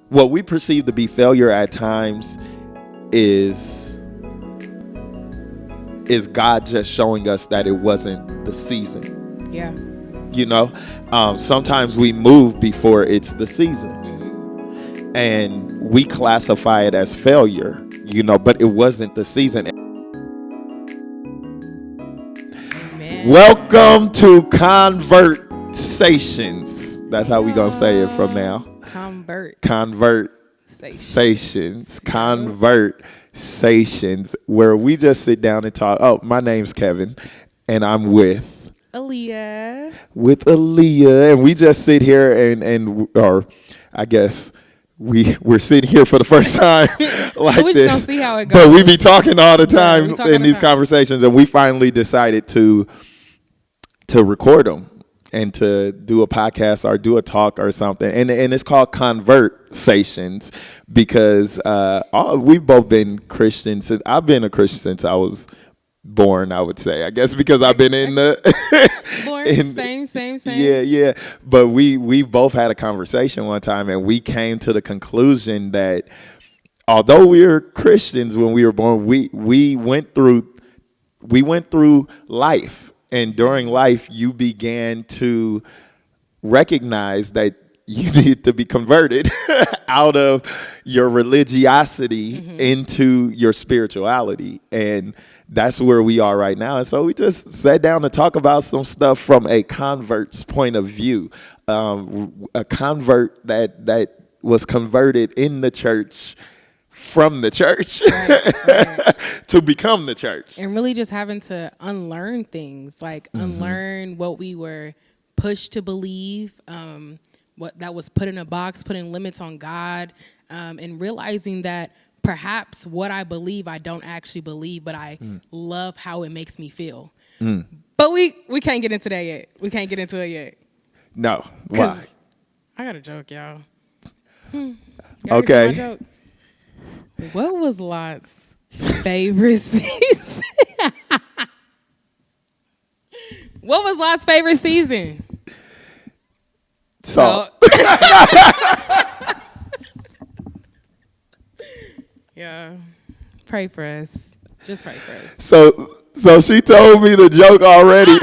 what we perceive to be failure at times is God just showing us that it wasn't the season. Yeah. Sometimes we move before it's the season, and we classify it as failure, but it wasn't the season. Amen. Welcome to Sations. That's how we gonna say it from now. Sations, where we just sit down and talk. Oh, my name's Kevin, and I'm with Aliyah. And we just sit here or I guess we're sitting here for the first time like so we this. just don't see how it goes. But we be talking all the time in these conversations, and we finally decided to record them and to do a podcast or do a talk or something. And it's called Sations because we've both been Christians. I've been a Christian since I was born, I would say. I guess because I've been in the same. Yeah. But we both had a conversation one time, and we came to the conclusion that although we were Christians when we were born, we went through life. And during life, you began to recognize that you need to be converted out of your religiosity into your spirituality. And that's where we are right now. And so we just sat down to talk about some stuff from a convert's point of view. A convert that was converted in the church from the church right. to become the church. And really just having to unlearn things, like unlearn what we were pushed to believe, what that was put in a box, putting limits on God, and realizing that perhaps what I believe, I don't actually believe, but I love how it makes me feel. But we can't get into that yet. We can't get into it yet. No. Why? I got a joke, y'all. Okay. What was Lot's favorite season? What was Lot's favorite season? Salt. Yeah. Pray for us. Just pray for us. So she told me the joke already.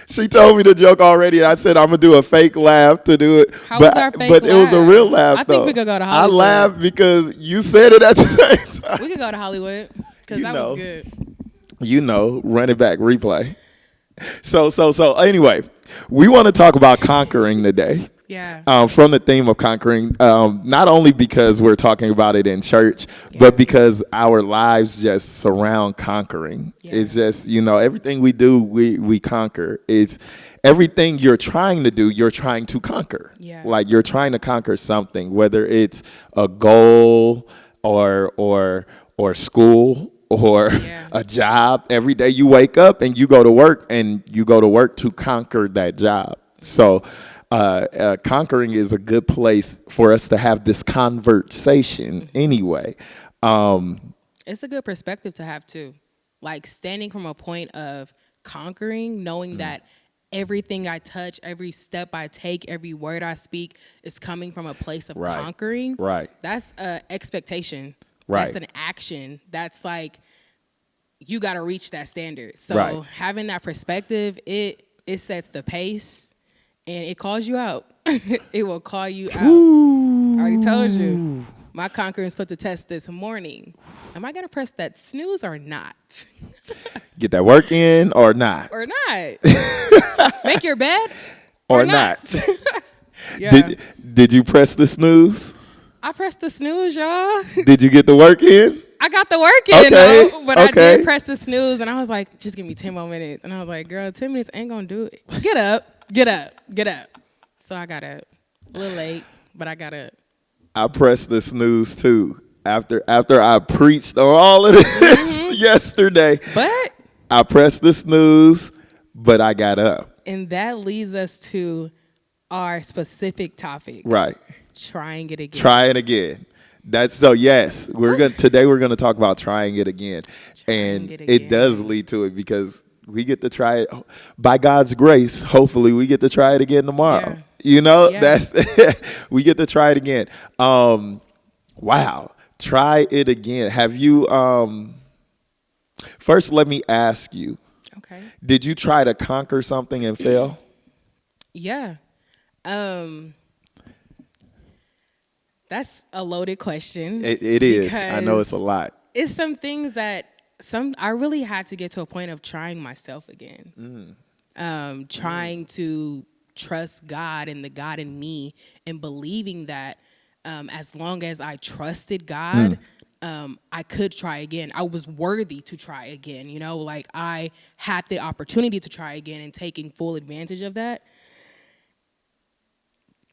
She told me the joke already, and I said I'm gonna do a fake laugh to do it. How was our fake laugh? It was a real laugh. I think we could go to Hollywood. I laughed because you said it at the same time. We could go to Hollywood because that was good. Run it back, replay. So anyway, we want to talk about conquering today. Yeah. From the theme of conquering, not only because we're talking about it in church, but because our lives just surround conquering. Yeah. It's just, everything we do, we conquer. It's everything you're trying to do, you're trying to conquer. Yeah. Like you're trying to conquer something, whether it's a goal or school or a job. Every day you wake up and you go to work, to conquer that job. So conquering is a good place for us to have this conversation anyway. It's a good perspective to have too. Like standing from a point of conquering, knowing that everything I touch, every step I take, every word I speak is coming from a place of conquering. Right. That's an expectation. Right. That's an action. That's like, you got to reach that standard. So having that perspective, it sets the pace. And it calls you out. It will call you out. I already told you. My conquerors put the test this morning. Am I going to press that snooze or not? Get that work in or not? Or not. Make your bed or not. Yeah. Did you press the snooze? I pressed the snooze, y'all. Did you get the work in? I got the work in, though, but I did press the snooze, and I was like, just give me 10 more minutes. And I was like, girl, 10 minutes ain't going to do it. Get up. So I got up. A little late, but I got up. I pressed the snooze too. After I preached on all of this yesterday. But I pressed the snooze, but I got up. And that leads us to our specific topic. Right. Trying it again. Try it again. That's so yes. Today we're gonna talk about trying it again. It does lead to it because we get to try it by God's grace. Hopefully we get to try it again tomorrow. You know, Yeah. that's we get to try it again. Wow. Try it again. Have you first let me ask you, Okay. did you try to conquer something and fail? Yeah. Um, that's a loaded question It is. I know it's a because lot. it's some things that I really had to get to a point of trying myself again. Trying to trust God and the God in me and believing that as long as I trusted God, I could try again. I was worthy to try again. You know, like I had the opportunity to try again and taking full advantage of that.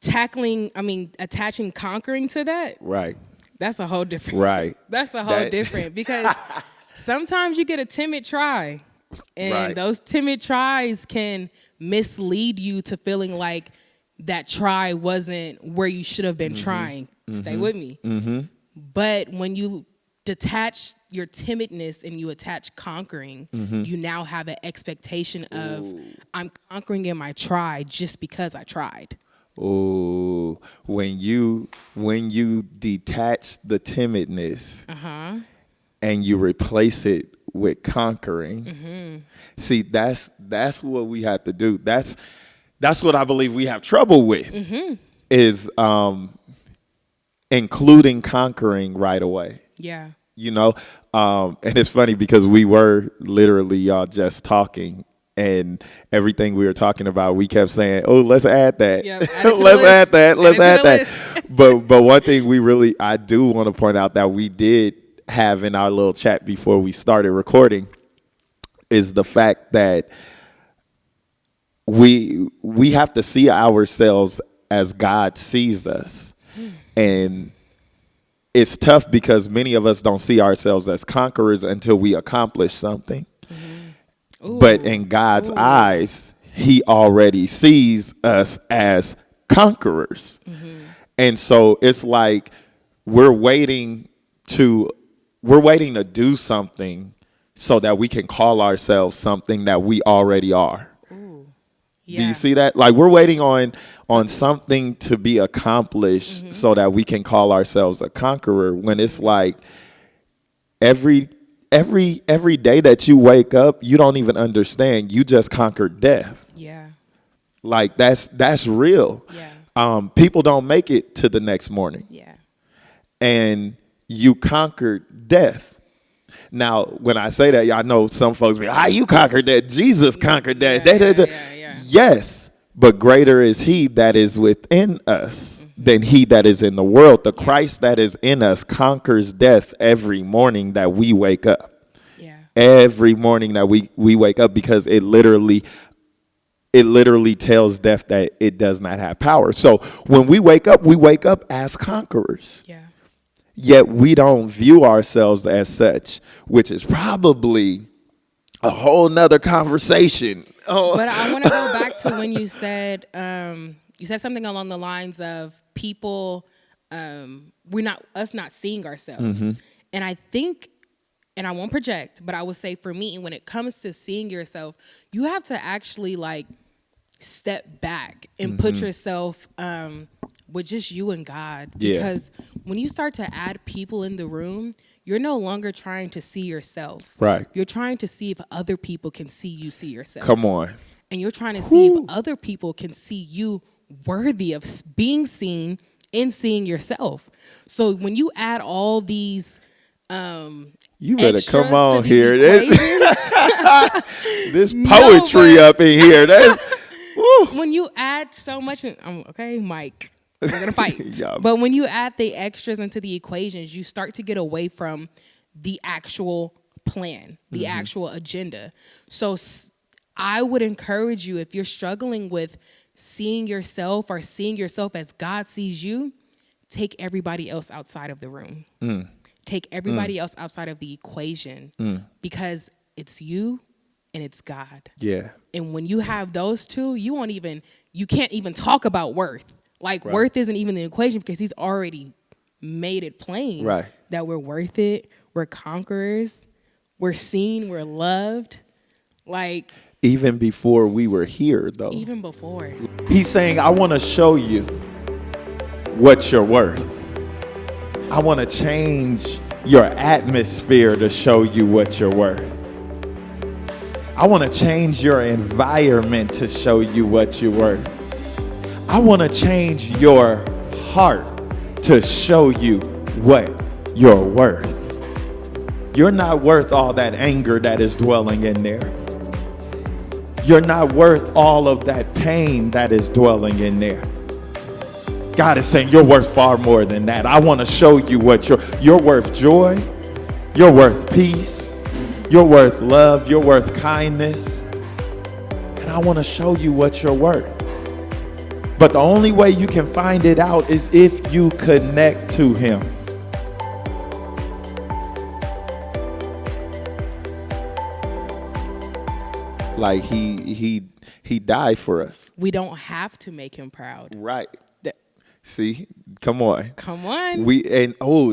Attaching conquering to that, Right. that's a whole different, Right. that's a whole That different because sometimes you get a timid try. And right. those timid tries can mislead you to feeling like that try wasn't where you should have been trying. Stay with me. But when you detach your timidness and you attach conquering, you now have an expectation of I'm conquering in my try just because I tried. Oh, when you detach the timidness and you replace it with conquering. See, that's what we have to do. That's what I believe we have trouble with is including conquering right away. Yeah. You know, and it's funny because we were literally y'all just talking, and everything we were talking about, we kept saying, "Oh, let's add that. Yep. Add it to the Let's add list. that. Let's Add it add to the that." list. But one thing I do want to point out that we did have in our little chat before we started recording is the fact that we have to see ourselves as God sees us, and it's tough because many of us don't see ourselves as conquerors until we accomplish something. But Ooh. in God's Ooh. eyes, he already sees us as conquerors. And so it's like we're waiting to do something so that we can call ourselves something that we already are. Ooh. Do you Yeah. see that? Like we're waiting on something to be accomplished so that we can call ourselves a conqueror when it's like every every day that you wake up, you don't even understand you just conquered death. Yeah. Like that's real. Yeah. People don't make it to the next morning, Yeah. and you conquered death. Now, when I say that, y'all know some folks be, you conquered that. Jesus conquered that. Yeah. Yes, but greater is he that is within us than he that is in the world. The Christ that is in us conquers death every morning that we wake up. Yeah. Every morning that we wake up, because it literally tells death that it does not have power. So when we wake up as conquerors. Yeah. Yet we don't view ourselves as such, which is probably a whole nother conversation. Oh, But I want to go back to when you said something along the lines of people, us not seeing ourselves. And I think, and I won't project, but I would say for me, when it comes to seeing yourself, you have to actually like step back and put yourself with just you and God. Yeah. Because when you start to add people in the room, you're no longer trying to see yourself. Right. You're trying to see if other people can see you see yourself. Come on. And you're trying to see if other people can see you worthy of being seen and seeing yourself. So when you add all these You better extras come on to these here. equations, This No, poetry but- up in here. when you add so much, okay, Mike, we're gonna fight. Yeah. But when you add the extras into the equations, you start to get away from the actual plan, the actual agenda. So I would encourage you, if you're struggling with seeing yourself or seeing yourself as God sees you, take everybody else outside of the room. Take everybody else outside of the equation, because it's you and it's God. Yeah. And when you have those two, you can't even talk about worth. Like worth isn't even the equation, because he's already made it plain that we're worth it. We're conquerors. We're seen. We're loved. Like, Even before we were here, though. Even before. He's saying, I want to show you what you're worth. I want to change your atmosphere to show you what you're worth. I want to change your environment to show you what you're worth. I want to change your heart to show you what you're worth. You're not worth all that anger that is dwelling in there. You're not worth all of that pain that is dwelling in there. God is saying you're worth far more than that. I want to show you what you're worth joy. You're worth peace. You're worth love. You're worth kindness. And I want to show you what you're worth. But the only way you can find it out is if you connect to him. Like he died for us. We don't have to make him proud. Right. See, come on. Come on.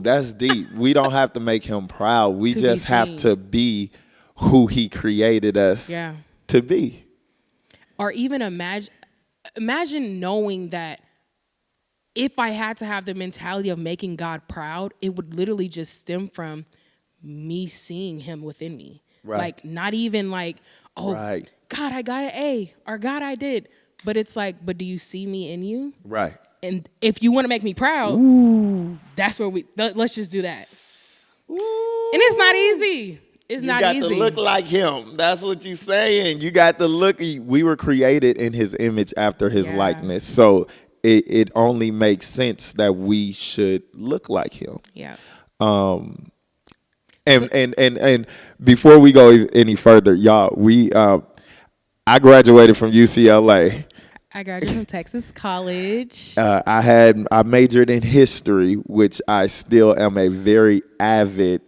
That's deep. We don't have to make him proud. We just have to be who he created us to be. Or even imagine knowing that if I had to have the mentality of making God proud, it would literally just stem from me seeing him within me. Right. Like, not even like, oh, right. God, I got an A, or God, I did. But it's like, but do you see me in you? Right. And if you want to make me proud, that's where let's just do that. Ooh. And it's not easy. It's not easy. You got to look like him. That's what you're saying. You got to look. We were created in his image after his likeness. So it only makes sense that we should look like him. Yeah. And before we go any further, y'all, I graduated from UCLA. I graduated from Texas College. I majored in history, which I still am a very avid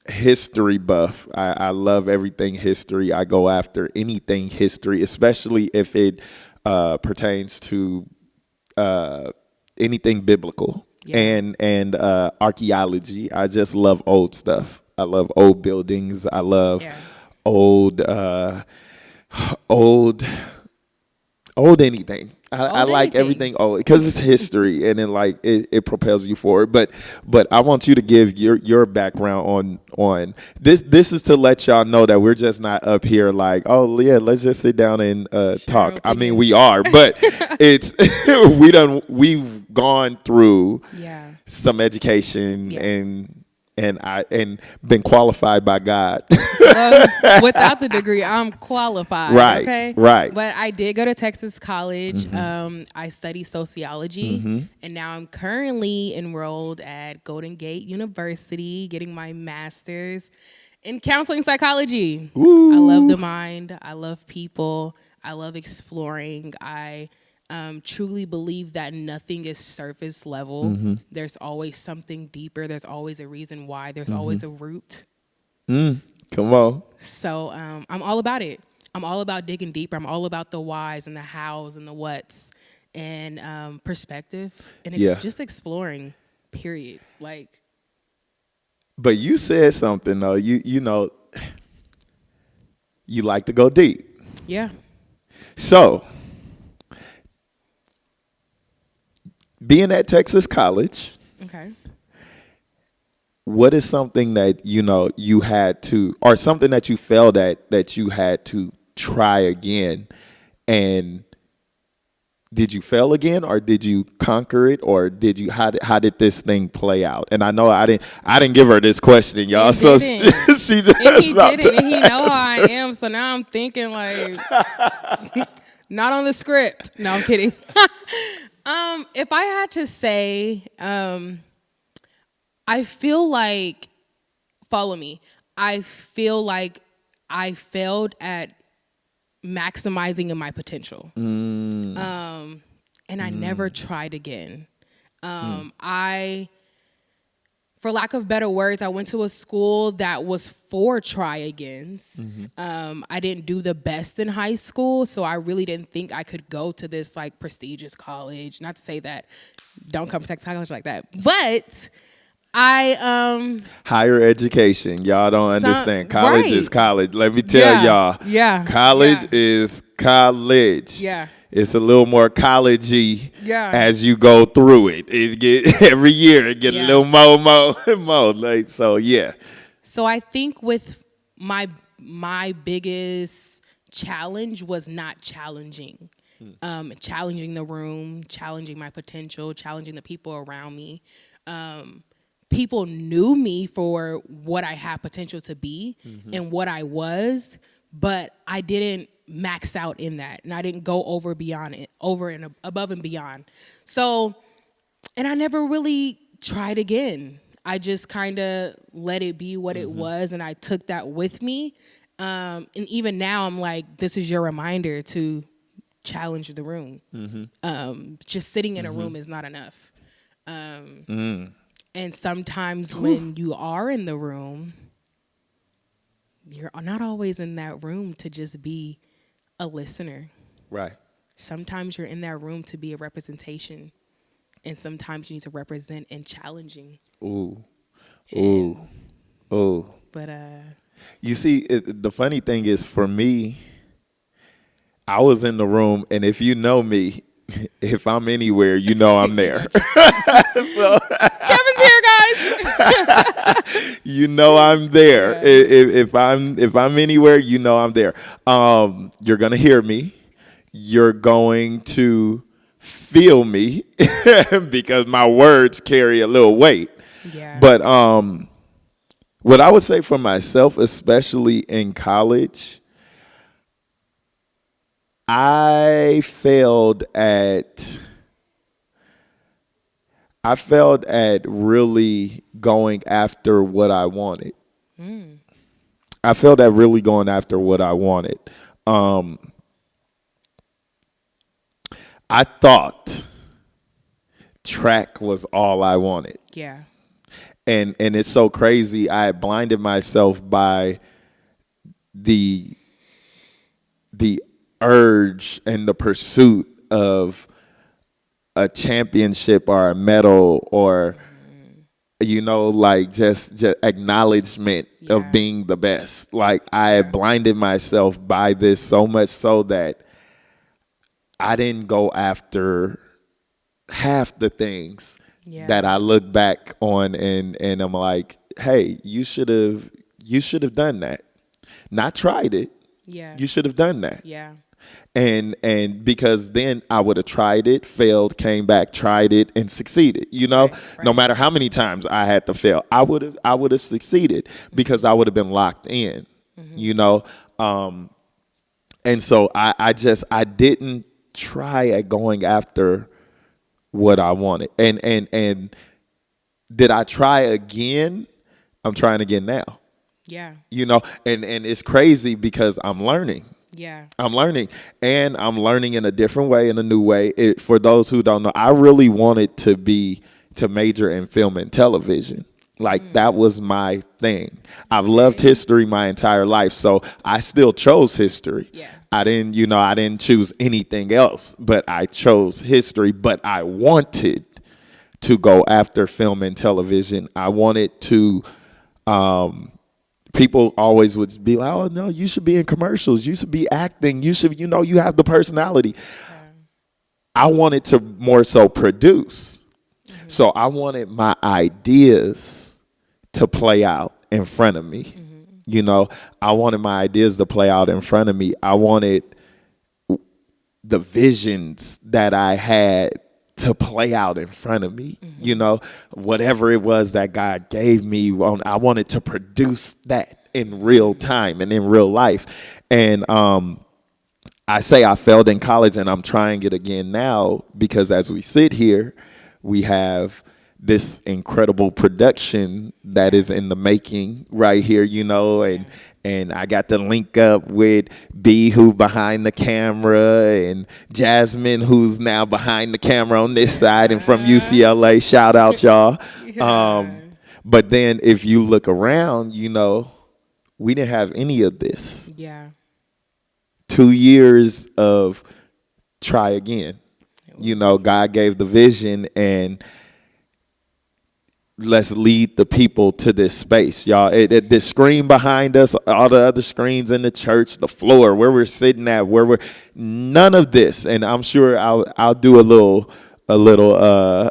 history buff. I love everything history. I go after anything history, especially if it pertains to anything biblical and archaeology. I just love old stuff. I love old buildings. I love old anything. I like everything old because it's history and then like it propels you forward. But I want you to give your background on this. This is to let y'all know that we're just not up here like, oh yeah, let's just sit down and talk. I mean, we are, but it's we've gone through some education and been qualified by God. Without the degree, I'm qualified. Right. Okay. Right. But I did go to Texas College. I study sociology, and now I'm currently enrolled at Golden Gate University, getting my master's in counseling psychology. Ooh. I love the mind. I love people. I love exploring. I truly believe that nothing is surface level. There's always something deeper. There's always a reason why. There's always a root. Come on. So I'm all about it. I'm all about digging deeper. I'm all about the whys and the hows and the whats and perspective. And it's just exploring, period. Like. But you said something though. You know, you like to go deep. Yeah. So, being at Texas College, okay, what is something that you had to, or something that you felt that you had to try again, and did you fail again, or did you conquer it, or did you how did this thing play out? And I know I didn't give her this question, y'all. So she just and he didn't, and he know how I am. So now I'm thinking like, not on the script. No, I'm kidding. If I had to say, I feel like, follow me, I feel like I failed at maximizing in my potential. And I never tried again. For lack of better words, I went to a school that was for try-agains. I didn't do the best in high school, so I really didn't think I could go to this like prestigious college. Not to say that, don't come to Texas College like that, but I Higher education. Y'all don't understand. some College is right. college. Let me tell Yeah. y'all. Yeah. College Yeah. is college. Yeah. It's a little more collegey Yeah. as you go through it. It get every year it get a Yeah. little more. Like so, yeah. So I think with my biggest challenge was not challenging. Challenging the room, challenging my potential, challenging the people around me. People knew me for what I had potential to be and what I was, but I didn't max out in that, and I didn't go over and above and beyond. So, and I never really tried again. I just kind of let it be what it was, and I took that with me. And even now, I'm like, this is your reminder to challenge the room. Just sitting in a room is not enough. And sometimes when you are in the room, you're not always in that room to just be a listener. Right. Sometimes you're in that room to be a representation, and sometimes you need to represent and challenging. Ooh. And, Ooh. Ooh. but You see, the funny thing is for me, I was in the room, and if you know me, if I'm anywhere, you know I'm there. So Kevin's here, guys. you know I'm there. Yeah. If I'm anywhere, you know I'm there. You're gonna hear me. You're going to feel me because my words carry a little weight. Yeah. But what I would say for myself, especially in college, I failed at really going after what I wanted. I failed at really going after what I wanted. I thought track was all I wanted. Yeah. And it's so crazy. I had blinded myself by the urge and the pursuit of a championship or a medal or like just acknowledgement Yeah. of being the best. Like I had blinded myself by this so much so that I didn't go after half the things Yeah. that I look back on and I'm like, hey, you should have done that. Not tried it. Yeah. You should have done that. Yeah. And because then I would have tried it, failed, came back, tried it, and succeeded. No Right. matter how many times I had to fail, I would have succeeded because I would have been locked in. And so I didn't try at going after what I wanted. And did I try again? I'm trying again now. Yeah. And it's crazy because I'm learning. Yeah. I'm learning, and I'm learning in a different way, in a new way. For those who don't know, I really wanted to major in film and television. Like that was my thing. I've loved history my entire life, so I still chose history. Yeah. I didn't choose anything else, but I chose history. But I wanted to go after film and television. I wanted to. People always would be like, oh, no, you should be in commercials. You should be acting. You should, you have the personality. I wanted to more so produce. So I wanted my ideas to play out in front of me. I wanted my ideas to play out in front of me. I wanted the visions that I had to play out in front of me, whatever it was that God gave me, I wanted to produce that in real time and in real life. And I say I failed in college and I'm trying it again now because as we sit here, we have this incredible production that is in the making right here, and I got to link up with B, who behind the camera, and Jasmine, who's now behind the camera on this side and from UCLA. Shout out, y'all. But then if you look around, we didn't have any of this. Yeah. 2 years of try again. God gave the vision, and let's lead the people to this space, y'all. The screen behind us, all the other screens in the church, the floor where we're sitting at, none of this. And I'm sure I'll do a little Tour, little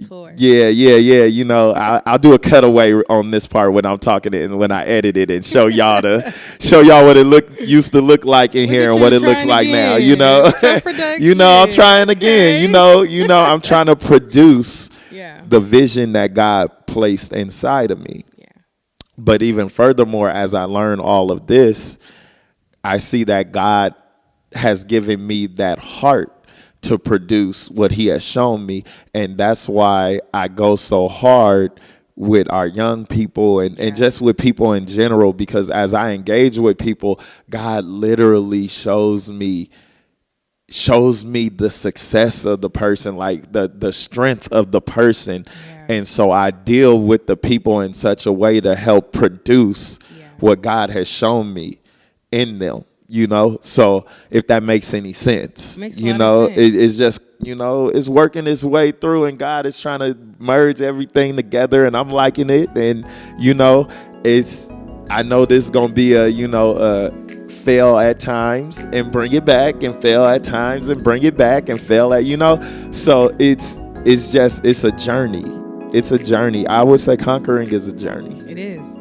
tour. yeah. You know, I'll do a cutaway on this part when I'm talking it and when I edit it and show y'all what it used to look like in here and what it looks like now. You know, you know, I'm trying again. Okay. You know, I'm trying to produce Yeah. the vision that God placed inside of me. Yeah. But even furthermore, as I learn all of this, I see that God has given me that heart to produce what he has shown me. And that's why I go so hard with our young people and just with people in general, because as I engage with people, God literally shows me the success of the person, like the strength of the person. And so I deal with the people in such a way to help produce what God has shown me in them, you know. So if that makes any sense, you know, it's just, you know, it's working its way through and God is trying to merge everything together and I'm liking it. And, you know, I know this is going to be fail at times and bring it back and fail at times and bring it back and fail at, you know. So it's a journey. It's a journey. I would say conquering is a journey. It is.